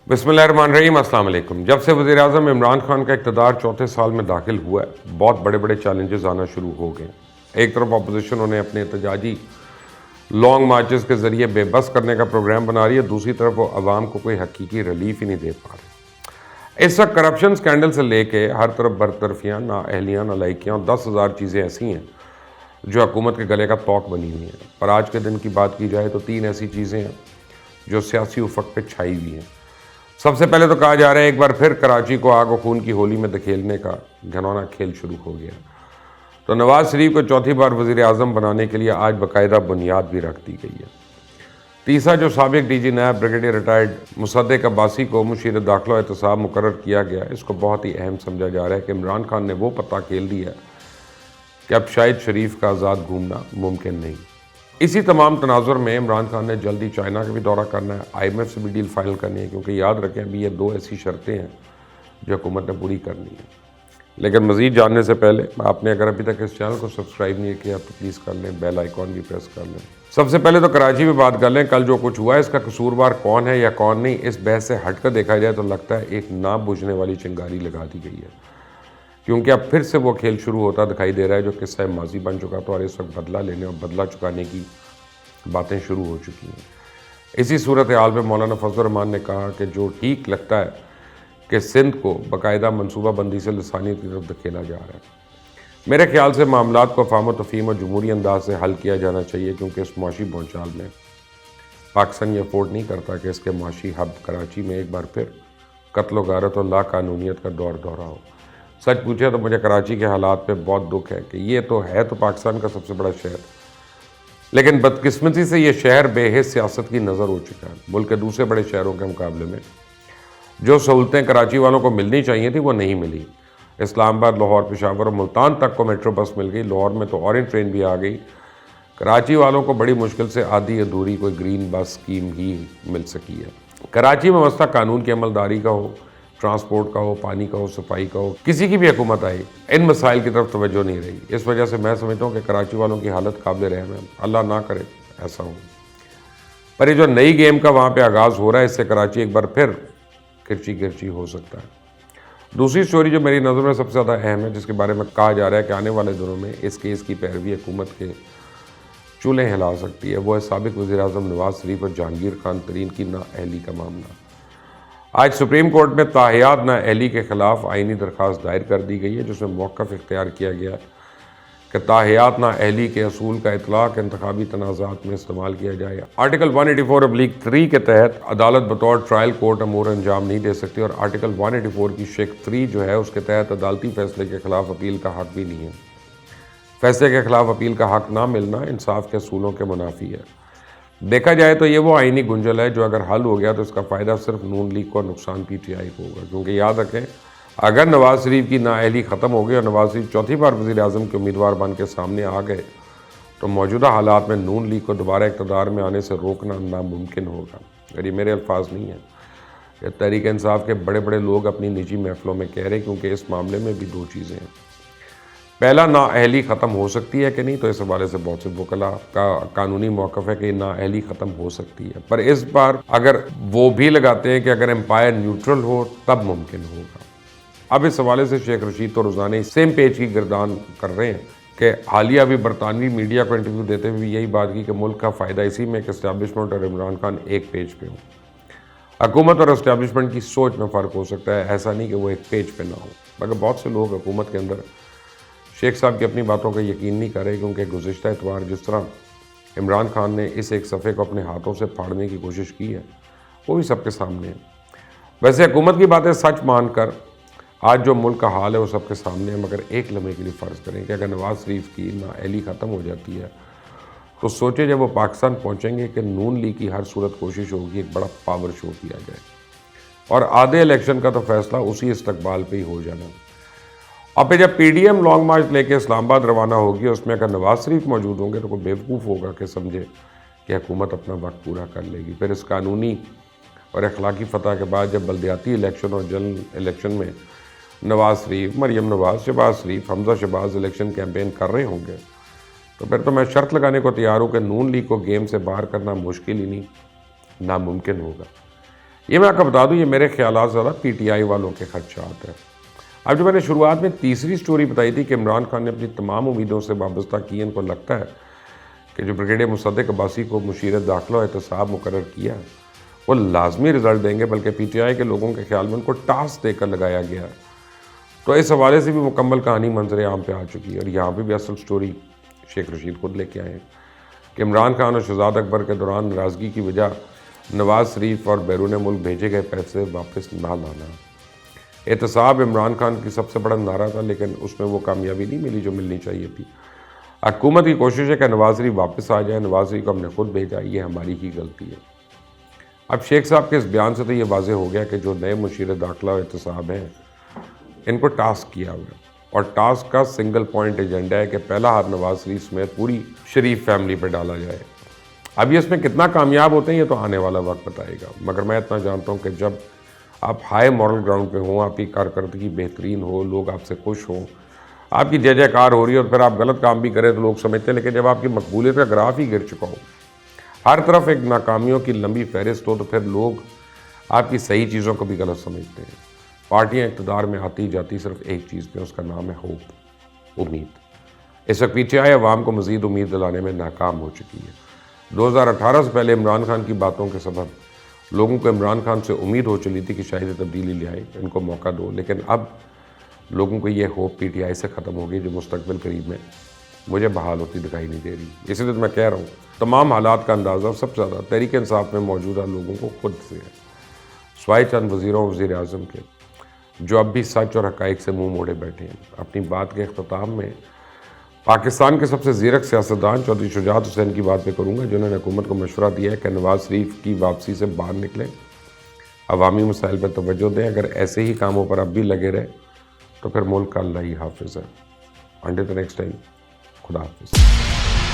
بسم اللہ الرحمن الرحیم، السلام علیکم۔ جب سے وزیر اعظم عمران خان کا اقتدار چوتھے سال میں داخل ہوا ہے، بہت بڑے بڑے چیلنجز آنا شروع ہو گئے۔ ایک طرف اپوزیشن انہیں اپنے احتجاجی لانگ مارچز کے ذریعے بے بس کرنے کا پروگرام بنا رہی ہے، دوسری طرف وہ عوام کو کوئی حقیقی ریلیف ہی نہیں دے پا رہے۔ اس وقت کرپشن سکینڈل سے لے کے ہر طرف برطرفیاں، نااہلیاں، نالائکیاں اور 10,000 چیزیں ایسی ہیں جو حکومت کے گلے کا توق بنی ہوئی ہیں۔ پر آج کے دن کی بات کی جائے تو 3 ایسی چیزیں ہیں جو سیاسی افق پہ چھائی ہوئی ہیں۔ سب سے پہلے تو کہا جا رہا ہے ایک بار پھر کراچی کو آگ و خون کی ہولی میں دھکیلنے کا گھناؤنا کھیل شروع ہو گیا۔ تو نواز شریف کو چوتھی بار وزیر اعظم بنانے کے لیے آج باقاعدہ بنیاد بھی رکھ دی گئی ہے۔ تیسرا، جو سابق D G NAB brigadier retired Musaddiq Abbasi کو مشیر داخلہ و احتساب مقرر کیا گیا، اس کو بہت ہی اہم سمجھا جا رہا ہے کہ عمران خان نے وہ پتہ کھیل دیا کہ اب شاہد شریف کا آزاد گھومنا ممکن نہیں۔ اسی تمام تناظر میں عمران خان نے جلدی چائنا کا بھی دورہ کرنا ہے، IMF سے بھی ڈیل فائل کرنی ہے، کیونکہ یاد رکھیں ابھی یہ 2 ایسی شرطیں ہیں جو حکومت نے پوری کرنی ہے۔ لیکن مزید جاننے سے پہلے آپ نے اگر ابھی تک اس چینل کو سبسکرائب نہیں کیا تو پلیز کر لیں، بیل آئیکن بھی پریس کر لیں۔ سب سے پہلے تو کراچی میں بات کر لیں۔ کل جو کچھ ہوا ہے اس کا قصوروار کون ہے یا کون نہیں، اس بحث سے ہٹ کر دیکھا جائے تو لگتا ہے ایک نہ بجھنے والی چنگاری لگا دی گئی ہے، کیونکہ اب پھر سے وہ کھیل شروع ہوتا دکھائی دے رہا ہے جو قصہ ماضی بن چکا تھا، اور اس وقت بدلہ لینے اور بدلہ چکانے کی باتیں شروع ہو چکی ہیں۔ اسی صورتحال پہ مولانا فضل الرحمان نے کہا کہ جو ٹھیک لگتا ہے کہ سندھ کو باقاعدہ منصوبہ بندی سے لسانیت کی طرف دھکیلا جا رہا ہے۔ میرے خیال سے معاملات کو افہام و تفہیم اور جمہوری انداز سے حل کیا جانا چاہیے، کیونکہ اس معاشی بھونچال میں پاکستان یہ افورڈ نہیں کرتا کہ اس کے معاشی ہب کراچی میں ایک بار پھر قتل و غارت اور لا قانونیت کا دور دورہ ہو۔ سچ پوچھے تو مجھے کراچی کے حالات پہ بہت دکھ ہے کہ یہ تو ہے تو پاکستان کا سب سے بڑا شہر، لیکن بدقسمتی سے یہ شہر بے حس سیاست کی نظر ہو چکا ہے۔ ملک کے دوسرے بڑے شہروں کے مقابلے میں جو سہولتیں کراچی والوں کو ملنی چاہیے تھی وہ نہیں ملی۔ اسلام آباد، لاہور، پشاور اور ملتان تک کو میٹرو بس مل گئی، لاہور میں تو اورنج ٹرین بھی آ گئی۔ کراچی والوں کو بڑی مشکل سے آدھی ادھوری کوئی گرین بس اسکیم ہی مل سکی ہے۔ کراچی میں مسئلہ قانون کی عملداری کا ہو، ٹرانسپورٹ کا ہو، پانی کا ہو، صفائی کا ہو، کسی کی بھی حکومت آئی ان مسائل کی طرف توجہ نہیں رہی۔ اس وجہ سے میں سمجھتا ہوں کہ کراچی والوں کی حالت قابل رحم ہے، اللہ نہ کرے ایسا ہو۔ پر یہ جو نئی گیم کا وہاں پہ آغاز ہو رہا ہے، اس سے کراچی ایک بار پھر کرچی ہو سکتا ہے۔ دوسری سٹوری جو میری نظر میں سب سے زیادہ اہم ہے، جس کے بارے میں کہا جا رہا ہے کہ آنے والے دنوں میں اس کیس کی پیروی حکومت کے چولہے ہلا سکتی ہے، وہ ہے سابق وزیر اعظم نواز شریف اور جہانگیر خان ترین کی نااہلی کا معاملہ۔ آج سپریم کورٹ میں تاحیات نااہلی کے خلاف آئینی درخواست دائر کر دی گئی ہے، جس میں موقف اختیار کیا گیا ہے کہ تاحیات نااہلی کے اصول کا اطلاق انتخابی تنازعات میں استعمال کیا جائے۔ آرٹیکل 184(3) کے تحت عدالت بطور ٹرائل کورٹ امور انجام نہیں دے سکتی، اور آرٹیکل 184 کی شق 3 جو ہے اس کے تحت عدالتی فیصلے کے خلاف اپیل کا حق بھی نہیں ہے۔ فیصلے کے خلاف اپیل کا حق نہ ملنا انصاف کے اصولوں کے منافی ہے۔ دیکھا جائے تو یہ وہ آئینی گنجل ہے جو اگر حل ہو گیا تو اس کا فائدہ صرف نون لیگ کو اور نقصان PTI کو ہوگا، کیونکہ یاد رکھیں اگر نواز شریف کی نااہلی ختم ہو گئی اور نواز شریف چوتھی بار وزیر اعظم کے امیدوار بن کے سامنے آ گئے تو موجودہ حالات میں نون لیگ کو دوبارہ اقتدار میں آنے سے روکنا ناممکن ہوگا۔ اور یہ میرے الفاظ نہیں ہیں، یہ تحریک انصاف کے بڑے بڑے لوگ اپنی نجی محفلوں میں کہہ رہے، کیونکہ اس معاملے میں بھی 2 چیزیں ہیں۔ پہلا، نااہلی ختم ہو سکتی ہے کہ نہیں، تو اس حوالے سے بہت سے وکلاء کا قانونی موقف ہے کہ نااہلی ختم ہو سکتی ہے، پر اس بار اگر وہ بھی لگاتے ہیں کہ اگر امپائر نیوٹرل ہو تب ممکن ہوگا۔ اب اس حوالے سے شیخ رشید تو روزانہ سیم پیج کی گردان کر رہے ہیں کہ حالیہ بھی برطانوی میڈیا کو انٹرویو دیتے ہوئے یہی بات کی کہ ملک کا فائدہ اسی میں کہ اسٹیبلشمنٹ اور عمران خان ایک پیج پہ ہوں۔ حکومت اور اسٹیبلشمنٹ کی سوچ میں فرق ہو سکتا ہے، ایسا نہیں کہ وہ ایک پیج پہ نہ ہو، مگر بہت سے لوگ حکومت کے اندر شیخ صاحب کی اپنی باتوں کا یقین نہیں کر رہے، کیونکہ گزشتہ اتوار جس طرح عمران خان نے اس ایک صفحے کو اپنے ہاتھوں سے پھاڑنے کی کوشش کی ہے وہ بھی سب کے سامنے ہے۔ ویسے حکومت کی باتیں سچ مان کر آج جو ملک کا حال ہے وہ سب کے سامنے ہے، مگر ایک لمحے کے لیے فرض کریں کہ اگر نواز شریف کی نااہلی ختم ہو جاتی ہے تو سوچے جب وہ پاکستان پہنچیں گے کہ نون لیگ کی ہر صورت کوشش ہوگی ایک بڑا پاور شو کیا جائے، اور آدھے الیکشن کا تو فیصلہ اسی استقبال پہ ہی ہو جانا۔ اب جب PDM لانگ مارچ لے کے اسلام آباد روانہ ہوگی، اس میں اگر نواز شریف موجود ہوں گے تو کوئی بیوقوف ہوگا کہ سمجھے کہ حکومت اپنا وقت پورا کر لے گی۔ پھر اس قانونی اور اخلاقی فتح کے بعد جب بلدیاتی الیکشن اور جنرل الیکشن میں نواز شریف، مریم نواز، شہباز شریف، حمزہ شہباز الیکشن کیمپین کر رہے ہوں گے تو پھر تو میں شرط لگانے کو تیار ہوں کہ نون لیگ کو گیم سے باہر کرنا مشکل ہی نہیں ناممکن ہوگا۔ یہ میں آپ کو بتا دوں، یہ میرے خیالات زیادہ پی ٹی آئی والوں کے خدشات ہیں۔ اب جو میں نے شروعات میں تیسری سٹوری بتائی تھی کہ عمران خان نے اپنی تمام امیدوں سے وابستہ کی، ان کو لگتا ہے کہ جو بریگیڈیئر مصدق عباسی کو مشیر داخلہ و احتساب مقرر کیا وہ لازمی رزلٹ دیں گے، بلکہ پی ٹی آئی کے لوگوں کے خیال میں ان کو ٹاسک دے کر لگایا گیا ہے۔ تو اس حوالے سے بھی مکمل کہانی منظر عام پہ آ چکی ہے، اور یہاں پہ بھی اصل سٹوری شیخ رشید خود لے کے آئے ہیں کہ عمران خان اور شہزاد اکبر کے دوران ناراضگی کی وجہ نواز شریف اور بیرون ملک بھیجے گئے پیسے واپس نہ لانا۔ احتساب عمران خان کی سب سے بڑا نعرہ تھا، لیکن اس میں وہ کامیابی نہیں ملی جو ملنی چاہیے تھی۔ حکومت کی کوشش ہے کہ نواز شریف واپس آ جائے، نواز شریف کو ہم نے خود بھیجا، یہ ہماری ہی غلطی ہے۔ اب شیخ صاحب کے اس بیان سے تو یہ واضح ہو گیا کہ جو نئے مشیر داخلہ و احتساب ہیں ان کو ٹاسک کیا ہوا ہے، اور ٹاسک کا سنگل پوائنٹ ایجنڈا ہے کہ پہلا ہاتھ نواز شریف سمیت پوری شریف فیملی پہ ڈالا جائے۔ اب یہ اس میں کتنا کامیاب ہوتے ہیں یہ تو آنے والا وقت بتائے گا، مگر میں اتنا جانتا ہوں کہ جب آپ ہائی مورل گراؤنڈ پہ ہوں، آپ کی کارکردگی بہترین ہو، لوگ آپ سے خوش ہوں، آپ کی جے جے کار ہو رہی ہے، اور پھر آپ غلط کام بھی کریں تو لوگ سمجھتے ہیں، لیکن جب آپ کی مقبولیت کا گراف ہی گر چکا ہو، ہر طرف ایک ناکامیوں کی لمبی فہرست ہو، تو پھر لوگ آپ کی صحیح چیزوں کو بھی غلط سمجھتے ہیں۔ پارٹیاں اقتدار میں آتی جاتی صرف ایک چیز پہ، اس کا نام ہے ہوپ، امید۔ اس وقت پی ٹی آئی عوام کو مزید امید دلانے میں ناکام ہو چکی ہے۔ 2018 سے پہلے عمران خان کی باتوں کے سبب لوگوں کو عمران خان سے امید ہو چلی تھی کہ شاید تبدیلی لے آئے، ان کو موقع دو، لیکن اب لوگوں کو یہ ہوپ پی ٹی آئی سے ختم ہو گئی جو مستقبل قریب میں مجھے بحال ہوتی دکھائی نہیں دے رہی۔ اسی لیے تو میں کہہ رہا ہوں تمام حالات کا اندازہ سب سے زیادہ تحریک انصاف میں موجودہ لوگوں کو خود سے ہے، سوائے چند وزیروں اور وزیر اعظم کے جو اب بھی سچ اور حقائق سے منہ موڑے بیٹھے ہیں۔ اپنی بات کے اختتام میں پاکستان کے سب سے زیرک سیاستدان چودھری شجاعت حسین کی بات پہ کروں گا، جنہوں نے حکومت کو مشورہ دیا ہے کہ نواز شریف کی واپسی سے باہر نکلیں، عوامی مسائل پہ توجہ دیں۔ اگر ایسے ہی کاموں پر اب بھی لگے رہے تو پھر ملک کا اللہ ہی حافظ ہے۔ انٹل دی نیکسٹ ٹائم، خدا حافظ۔